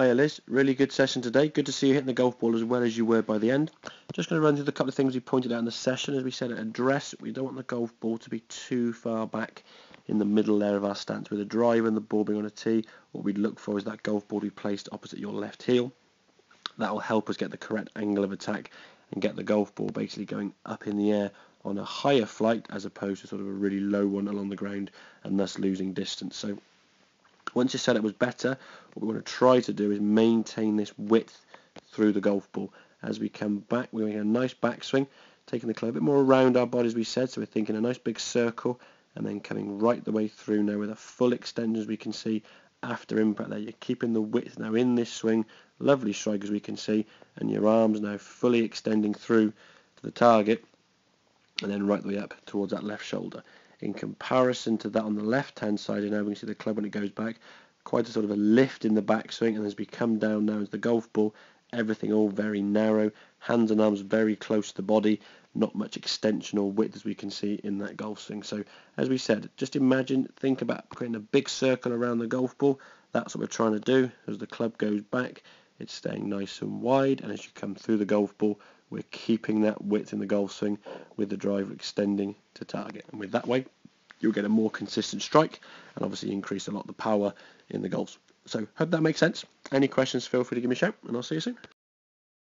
Hiya Liz, really good session today. Good to see you hitting the golf ball as well as you were by the end. Just going to run through the couple of things we pointed out in the session. As we said at address, we don't want the golf ball to be too far back in the middle there of our stance. With the driver and the ball being on a tee, what we'd look for is that golf ball to be placed opposite your left heel. That will help us get the correct angle of attack and get the golf ball basically going up in the air on a higher flight as opposed to sort of a really low one along the ground and thus losing distance. So once your setup was better, what we want to try to do is maintain this width through the golf ball. As we come back, we're making a nice backswing, taking the club a bit more around our body as we said, so we're thinking a nice big circle and then coming right the way through now with a full extension as we can see after impact there. You're keeping the width now in this swing, lovely strike as we can see, and your arms now fully extending through to the target and then right the way up towards that left shoulder. In comparison to that on the left hand side, now we can see the club when it goes back, quite a sort of a lift in the backswing, and as we come down now as the golf ball, everything all very narrow, hands and arms very close to the body, not much extension or width as we can see in that golf swing. So as we said, just imagine, think about creating a big circle around the golf ball. That's what we're trying to do. As the club goes back, it's staying nice and wide, and as you come through the golf ball, we're keeping that width in the golf swing with the driver extending to target. And with that way, you'll get a more consistent strike and obviously increase a lot the power in the golf. So hope that makes sense. Any questions, feel free to give me a shout, and I'll see you soon.